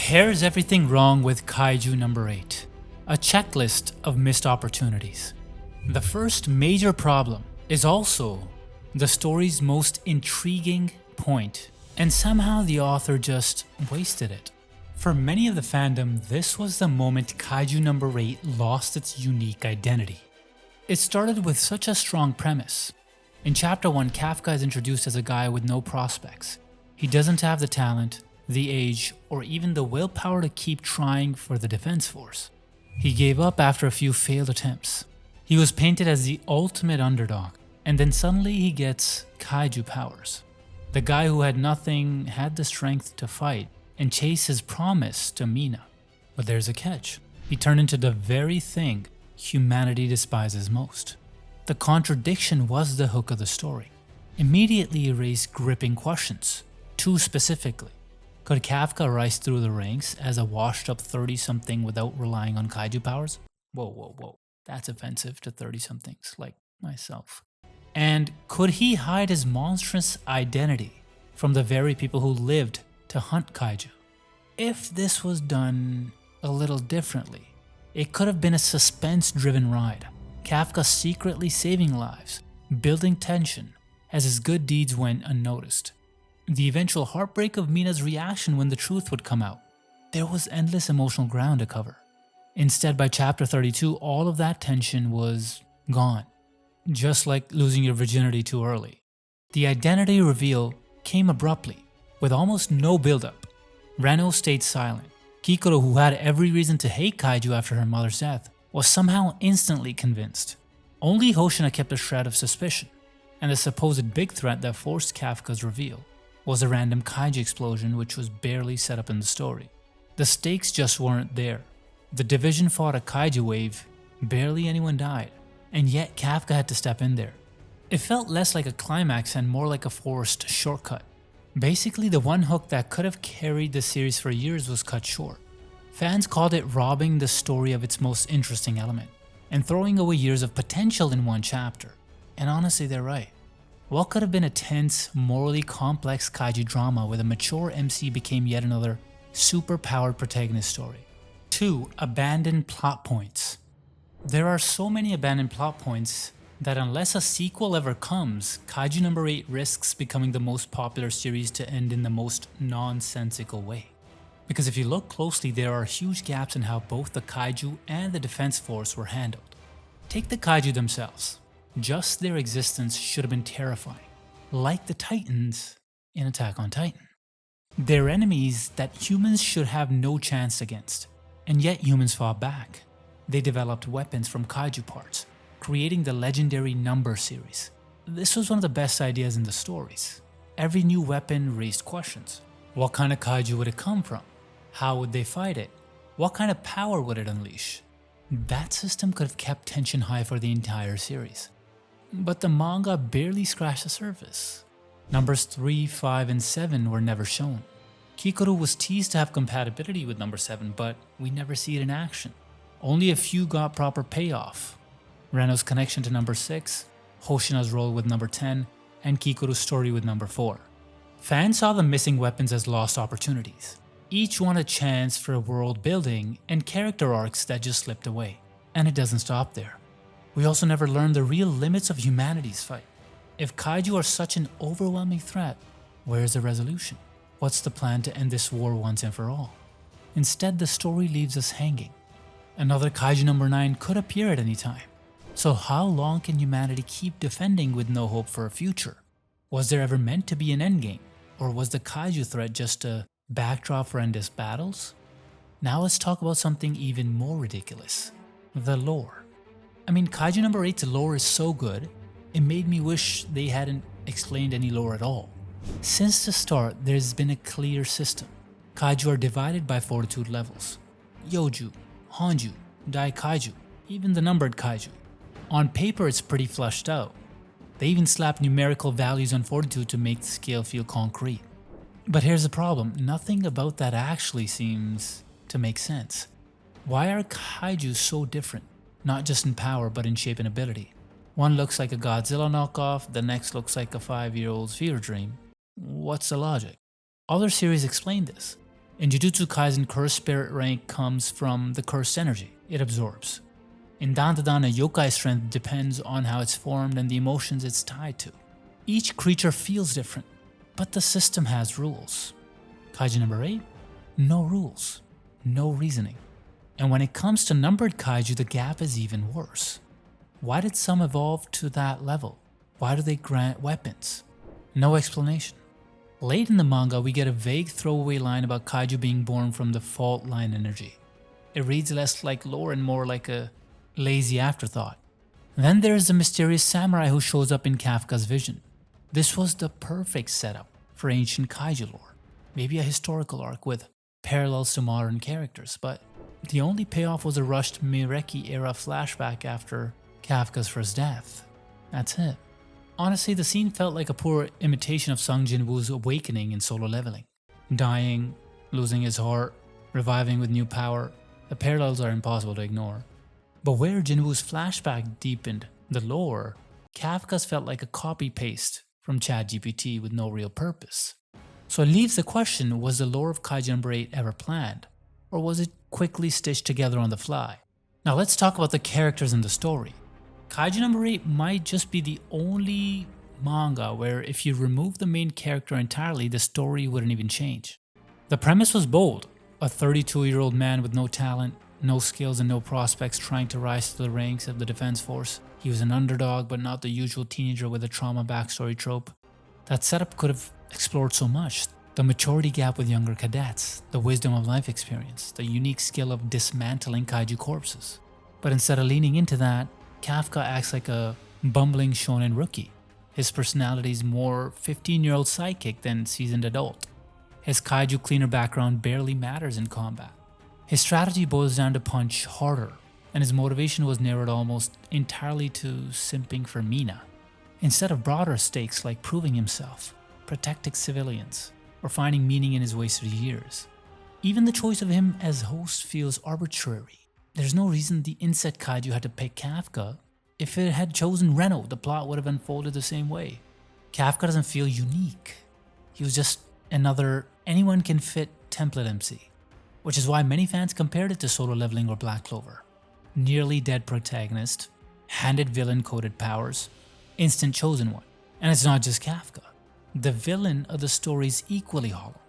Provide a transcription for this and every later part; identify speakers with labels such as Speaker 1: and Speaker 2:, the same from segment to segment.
Speaker 1: Here's everything wrong with Kaiju No.8, a checklist of missed opportunities. The first major problem is also the story's most intriguing point, and somehow the author just wasted it. For many of the fandom, this was the moment Kaiju No.8 lost its unique identity. It started with such a strong premise. In Chapter 1, Kafka is introduced as a guy with no prospects. He doesn't have the talent, the age, or even the willpower to keep trying for the defense force. He gave up after a few failed attempts. He was painted as the ultimate underdog, and then suddenly he gets kaiju powers. The guy who had nothing had the strength to fight and chase his promise to Mina. But there's a catch. He turned into the very thing humanity despises most. The contradiction was the hook of the story. Immediately it raised gripping questions. Two specifically. Could Kafka rise through the ranks as a washed up 30-something without relying on kaiju powers? Whoa. That's offensive to 30-somethings like myself. And could he hide his monstrous identity from the very people who lived to hunt kaiju? If this was done a little differently, it could have been a suspense-driven ride. Kafka secretly saving lives, building tension as his good deeds went unnoticed. The eventual heartbreak of Mina's reaction when the truth would come out. There was endless emotional ground to cover. Instead, by chapter 32, all of that tension was gone. Just like losing your virginity too early. The identity reveal came abruptly, with almost no build-up. Reno stayed silent. Kikoro, who had every reason to hate kaiju after her mother's death, was somehow instantly convinced. Only Hoshina kept a shred of suspicion, and the supposed big threat that forced Kafka's reveal was a random kaiju explosion which was barely set up in the story. The stakes just weren't there. The division fought a kaiju wave, barely anyone died, and yet Kafka had to step in there. It felt less like a climax and more like a forced shortcut. Basically, the one hook that could have carried the series for years was cut short. Fans called it robbing the story of its most interesting element, and throwing away years of potential in one chapter. And honestly, they're right. What could have been a tense, morally complex kaiju drama with a mature MC became yet another super-powered protagonist story. 2. Abandoned plot points. There are so many abandoned plot points that unless a sequel ever comes, Kaiju No.8 risks becoming the most popular series to end in the most nonsensical way. Because if you look closely, there are huge gaps in how both the kaiju and the defense force were handled. Take the kaiju themselves. Just their existence should have been terrifying, like the Titans in Attack on Titan. They're enemies that humans should have no chance against, and yet humans fought back. They developed weapons from kaiju parts, creating the legendary Number series. This was one of the best ideas in the stories. Every new weapon raised questions. What kind of kaiju would it come from? How would they fight it? What kind of power would it unleash? That system could have kept tension high for the entire series. But the manga barely scratched the surface. Numbers 3, 5, and 7 were never shown. Kikoro was teased to have compatibility with number 7, but we never see it in action. Only a few got proper payoff. Reno's connection to number 6, Hoshina's role with number 10, and Kikoro's story with number 4. Fans saw the missing weapons as lost opportunities. Each one a chance for world building and character arcs that just slipped away. And it doesn't stop there. We also never learned the real limits of humanity's fight. If kaiju are such an overwhelming threat, where's the resolution? What's the plan to end this war once and for all? Instead, the story leaves us hanging. Another Kaiju No.9 could appear at any time. So how long can humanity keep defending with no hope for a future? Was there ever meant to be an endgame? Or was the kaiju threat just a backdrop for endless battles? Now let's talk about something even more ridiculous. The lore. I mean, Kaiju No.8's lore is so good, it made me wish they hadn't explained any lore at all. Since the start, there's been a clear system. Kaiju are divided by fortitude levels. Yoju, Honju, Daikaiju, even the numbered kaiju. On paper, it's pretty fleshed out. They even slap numerical values on fortitude to make the scale feel concrete. But here's the problem, nothing about that actually seems to make sense. Why are kaiju so different? Not just in power, but in shape and ability. One looks like a Godzilla knockoff, the next looks like a 5-year-old's fever dream. What's the logic? Other series explain this. In Jujutsu Kaisen, cursed spirit rank comes from the cursed energy it absorbs. In Dandadan, a yokai strength depends on how it's formed and the emotions it's tied to. Each creature feels different, but the system has rules. Kaiju number 8? No rules, no reasoning. And when it comes to numbered kaiju, the gap is even worse. Why did some evolve to that level? Why do they grant weapons? No explanation. Late in the manga, we get a vague throwaway line about kaiju being born from the fault line energy. It reads less like lore and more like a lazy afterthought. Then there's the mysterious samurai who shows up in Kafka's vision. This was the perfect setup for ancient kaiju lore. Maybe a historical arc with parallels to modern characters, but the only payoff was a rushed Mireki-era flashback after Kafka's first death. That's it. Honestly, the scene felt like a poor imitation of Sung Jin-woo's awakening in Solo Leveling. Dying, losing his heart, reviving with new power. The parallels are impossible to ignore. But where Jin-woo's flashback deepened the lore, Kafka's felt like a copy-paste from ChatGPT with no real purpose. So it leaves the question, was the lore of Kaiju No. 8 ever planned? Or was it quickly stitched together on the fly? Now let's talk about the characters in the story. Kaiju No. 8 might just be the only manga where if you remove the main character entirely, the story wouldn't even change. The premise was bold. A 32-year-old man with no talent, no skills and no prospects trying to rise to the ranks of the defense force. He was an underdog but not the usual teenager with a trauma backstory trope. That setup could have explored so much. The maturity gap with younger cadets, the wisdom of life experience, the unique skill of dismantling kaiju corpses. But instead of leaning into that, Kafka acts like a bumbling shonen rookie. His personality is more 15-year-old sidekick than seasoned adult. His kaiju cleaner background barely matters in combat. His strategy boils down to punch harder, and his motivation was narrowed almost entirely to simping for Mina, instead of broader stakes like proving himself, protecting civilians, or finding meaning in his wasted years. Even the choice of him as host feels arbitrary. There's no reason the insect kaiju had to pick Kafka. If it had chosen Reno, the plot would have unfolded the same way. Kafka doesn't feel unique. He was just another anyone can fit template MC, which is why many fans compared it to Solo Leveling or Black Clover. Nearly dead protagonist, handed villain coded powers, instant chosen one. And it's not just Kafka. The villain of the story is equally hollow.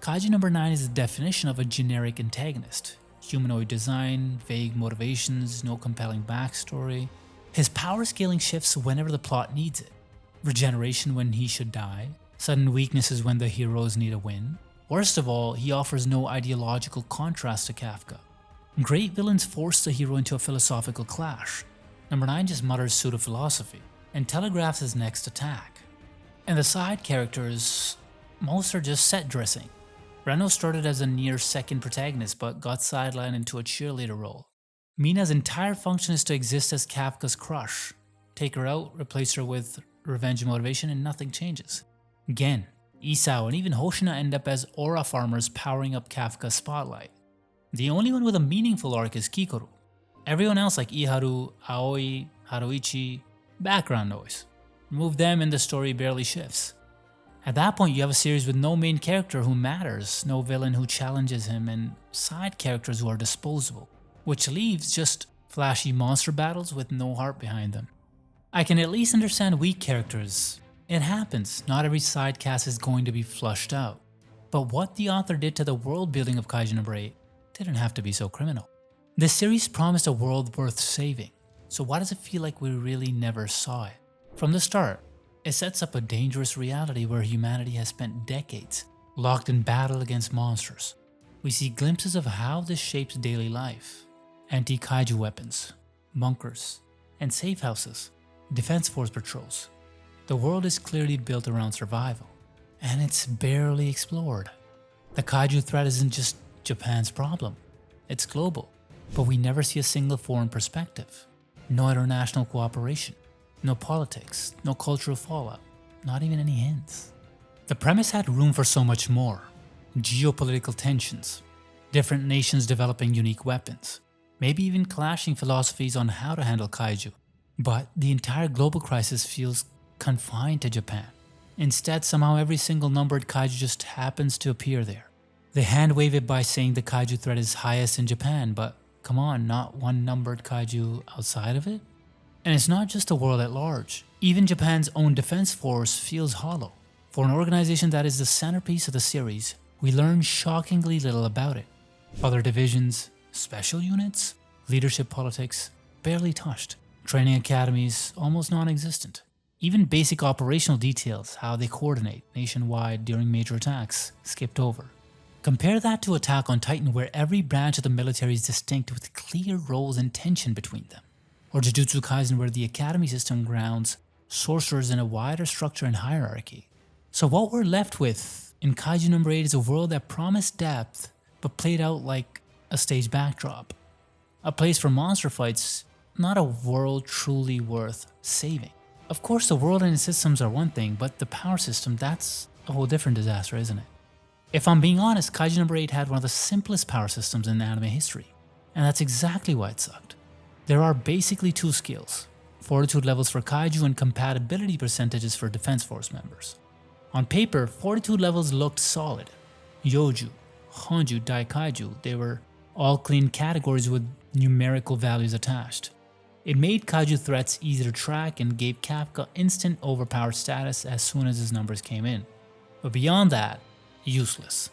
Speaker 1: Kaiju No. 9 is the definition of a generic antagonist. Humanoid design, vague motivations, no compelling backstory. His power scaling shifts whenever the plot needs it. Regeneration when he should die, sudden weaknesses when the heroes need a win. Worst of all, he offers no ideological contrast to Kafka. Great villains force the hero into a philosophical clash. No. 9 just mutters pseudo-philosophy and telegraphs his next attack. And the side characters, most are just set dressing. Reno started as a near second protagonist but got sidelined into a cheerleader role. Mina's entire function is to exist as Kafka's crush. Take her out, replace her with revenge motivation, and nothing changes. Gen, Isao, and even Hoshina end up as aura farmers powering up Kafka's spotlight. The only one with a meaningful arc is Kikoru. Everyone else like Iharu, Aoi, Haruichi, background noise. Remove them and the story barely shifts. At that point you have a series with no main character who matters, no villain who challenges him, and side characters who are disposable, which leaves just flashy monster battles with no heart behind them. I can at least understand weak characters. It happens, not every side cast is going to be flushed out. But what the author did to the world building of Kaiju No. 8 didn't have to be so criminal. This series promised a world worth saving, so why does it feel like we really never saw it? From the start, it sets up a dangerous reality where humanity has spent decades locked in battle against monsters. We see glimpses of how this shapes daily life. Anti-kaiju weapons, bunkers, and safe houses, defense force patrols. The world is clearly built around survival, and it's barely explored. The kaiju threat isn't just Japan's problem, it's global, but we never see a single foreign perspective. No international cooperation, no politics, no cultural fallout, not even any hints. The premise had room for so much more. Geopolitical tensions, different nations developing unique weapons, maybe even clashing philosophies on how to handle kaiju. But the entire global crisis feels confined to Japan. Instead, somehow every single numbered kaiju just happens to appear there. They hand wave it by saying the kaiju threat is highest in Japan, but come on, not one numbered kaiju outside of it? And it's not just the world at large. Even Japan's own defense force feels hollow. For an organization that is the centerpiece of the series, we learn shockingly little about it. Other divisions, special units, leadership politics, barely touched. Training academies, almost non-existent. Even basic operational details, how they coordinate nationwide during major attacks, skipped over. Compare that to Attack on Titan, where every branch of the military is distinct with clear roles and tension between them. Or Jujutsu Kaisen, where the academy system grounds sorcerers in a wider structure and hierarchy. So what we're left with in Kaiju No. 8 is a world that promised depth, but played out like a stage backdrop. A place for monster fights, not a world truly worth saving. Of course, the world and its systems are one thing, but the power system, that's a whole different disaster, isn't it? If I'm being honest, Kaiju No. 8 had one of the simplest power systems in anime history, and that's exactly why it sucked. There are basically two skills: fortitude levels for kaiju and compatibility percentages for defense force members. On paper, fortitude levels looked solid. Yoju, Honju, Daikaiju, they were all clean categories with numerical values attached. It made kaiju threats easy to track and gave Kafka instant overpowered status as soon as his numbers came in. But beyond that, useless.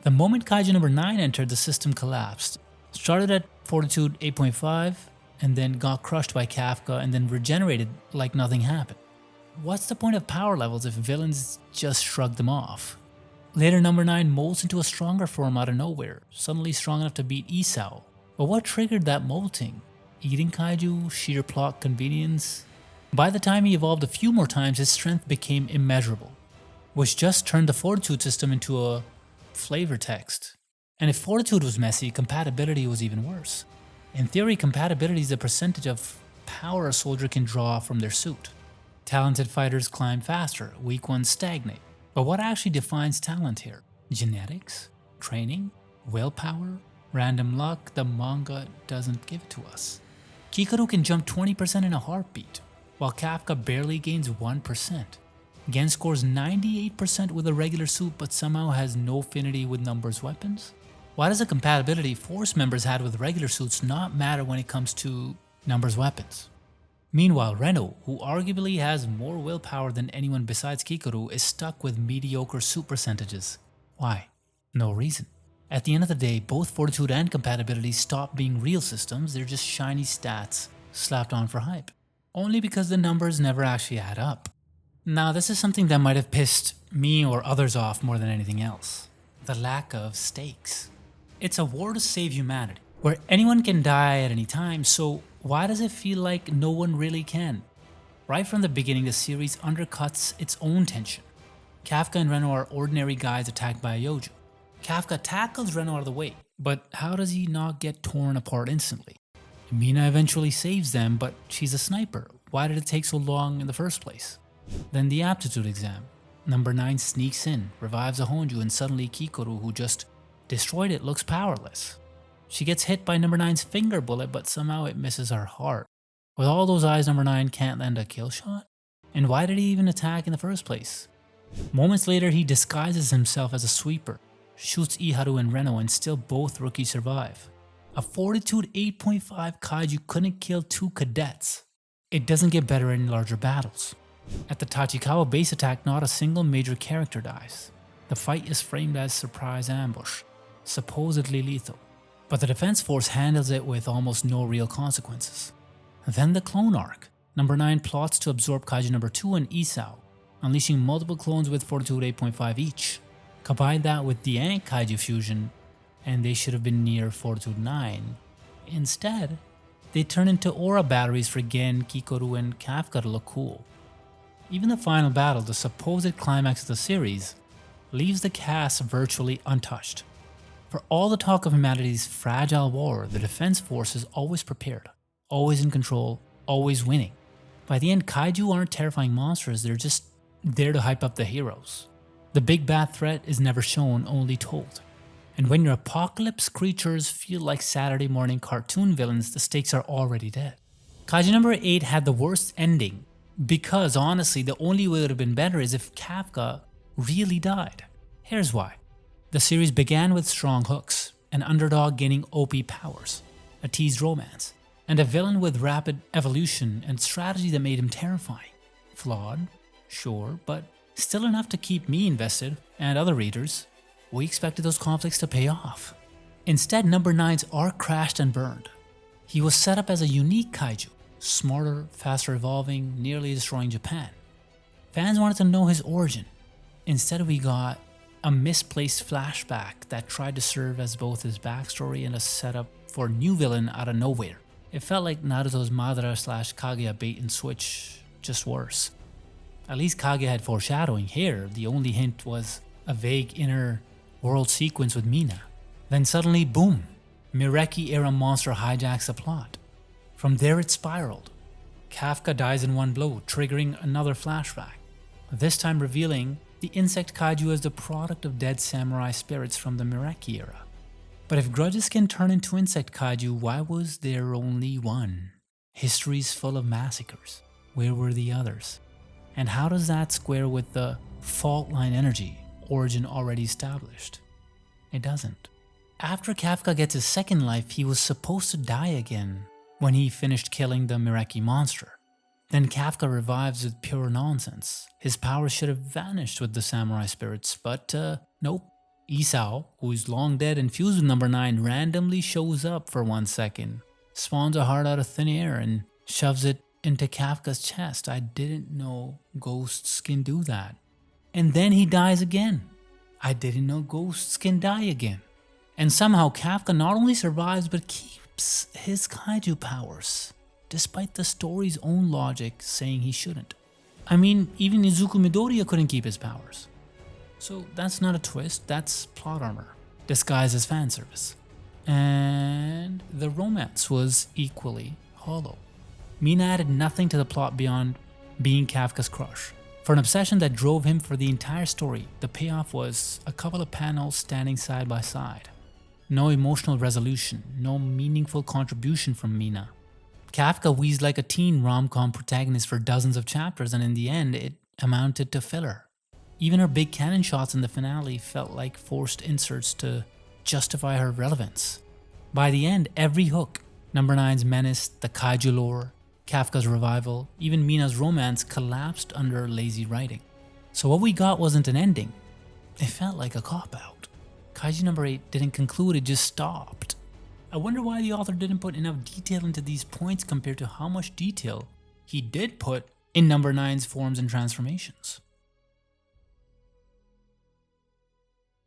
Speaker 1: The moment Kaiju No. 9 entered, the system collapsed. Started at fortitude 8.5 and then got crushed by Kafka and then regenerated like nothing happened. What's the point of power levels if villains just shrug them off? Later, No. 9 molts into a stronger form out of nowhere, suddenly strong enough to beat Isao. But what triggered that molting? Eating kaiju? Sheer plot convenience? By the time he evolved a few more times, his strength became immeasurable, which just turned the fortitude system into a flavor text. And if fortitude was messy, compatibility was even worse. In theory, compatibility is the percentage of power a soldier can draw from their suit. Talented fighters climb faster, weak ones stagnate. But what actually defines talent here? Genetics? Training? Willpower? Random luck? The manga doesn't give it to us. Kikaru can jump 20% in a heartbeat, while Kafka barely gains 1%. Gen scores 98% with a regular suit but somehow has no affinity with numbers weapons? Why does the compatibility force members had with regular suits not matter when it comes to numbers weapons? Meanwhile, Reno, who arguably has more willpower than anyone besides Kikaru, is stuck with mediocre suit percentages. Why? No reason. At the end of the day, both fortitude and compatibility stop being real systems, they're just shiny stats slapped on for hype. Only because the numbers never actually add up. Now, this is something that might have pissed me or others off more than anything else. The lack of stakes. It's a war to save humanity, where anyone can die at any time, so why does it feel like no one really can? Right from the beginning, the series undercuts its own tension. Kafka and Reno are ordinary guys attacked by a Yoju. Kafka tackles Reno out of the way, but how does he not get torn apart instantly? Mina eventually saves them, but she's a sniper. Why did it take so long in the first place? Then the aptitude exam. No. 9 sneaks in, revives a Honju, and suddenly Kikoru, who just destroyed it, looks powerless. She gets hit by No. 9's finger bullet, but somehow it misses her heart. With all those eyes, No. 9 can't land a kill shot? And why did he even attack in the first place? Moments later, he disguises himself as a sweeper, shoots Iharu and Reno, and still both rookies survive. A fortitude 8.5 kaiju couldn't kill 2 cadets. It doesn't get better in larger battles. At the Tachikawa base attack, not a single major character dies. The fight is framed as surprise ambush, supposedly lethal, but the defense force handles it with almost no real consequences. Then the clone arc. No. 9 plots to absorb Kaiju No. 2 and Isao, unleashing multiple clones with fortitude 8.5 each. Combine that with the Ant Kaiju fusion, and they should have been near fortitude 9. Instead, they turn into aura batteries for Gen, Kikoru, and Kafka to look cool. Even the final battle, the supposed climax of the series, leaves the cast virtually untouched. For all the talk of humanity's fragile war, the defense force is always prepared, always in control, always winning. By the end, kaiju aren't terrifying monsters, they're just there to hype up the heroes. The big bad threat is never shown, only told. And when your apocalypse creatures feel like Saturday morning cartoon villains, the stakes are already dead. Kaiju No. 8 had the worst ending, because honestly, the only way it would have been better is if Kafka really died. Here's why. The series began with strong hooks, an underdog gaining OP powers, a teased romance, and a villain with rapid evolution and strategy that made him terrifying. Flawed, sure, but still enough to keep me invested and other readers. We expected those conflicts to pay off. Instead, Number 9's arc crashed and burned. He was set up as a unique kaiju, smarter, faster evolving, nearly destroying Japan. Fans wanted to know his origin. Instead, we got a misplaced flashback that tried to serve as both his backstory and a setup for a new villain out of nowhere. It felt like Naruto's Madara/Kaguya bait and switch, just worse. At least Kaguya had foreshadowing. Here, the only hint was a vague inner world sequence with Mina. Then suddenly, boom, Mireki-era monster hijacks the plot. From there it spiraled. Kafka dies in one blow, triggering another flashback, this time revealing the insect kaiju as the product of dead samurai spirits from the Mireki era. But if grudges can turn into insect kaiju, why was there only one? History's full of massacres. Where were the others? And how does that square with the fault line energy origin already established? It doesn't. After Kafka gets his second life, he was supposed to die again when he finished killing the Mireki monster. Then Kafka revives with pure nonsense. His powers should have vanished with the samurai spirits, but nope. Isao, who is long dead and fused with Number 9, randomly shows up for 1 second, spawns a heart out of thin air and shoves it into Kafka's chest. I didn't know ghosts can do that. And then he dies again. I didn't know ghosts can die again. And somehow Kafka not only survives but keeps his kaiju powers, despite the story's own logic saying he shouldn't. I mean, even Izuku Midoriya couldn't keep his powers. So that's not a twist, that's plot armor, disguised as fan service. And the romance was equally hollow. Mina added nothing to the plot beyond being Kafka's crush. For an obsession that drove him for the entire story, the payoff was a couple of panels standing side by side. No emotional resolution, no meaningful contribution from Mina. Kafka wheezed like a teen rom-com protagonist for dozens of chapters, and in the end, it amounted to filler. Even her big cannon shots in the finale felt like forced inserts to justify her relevance. By the end, every hook, Number 9's menace, the kaiju lore, Kafka's revival, even Mina's romance collapsed under lazy writing. So what we got wasn't an ending. It felt like a cop-out. Kaiju No. 8 didn't conclude, it just stopped. I wonder why the author didn't put enough detail into these points compared to how much detail he did put in Number 9's forms and transformations.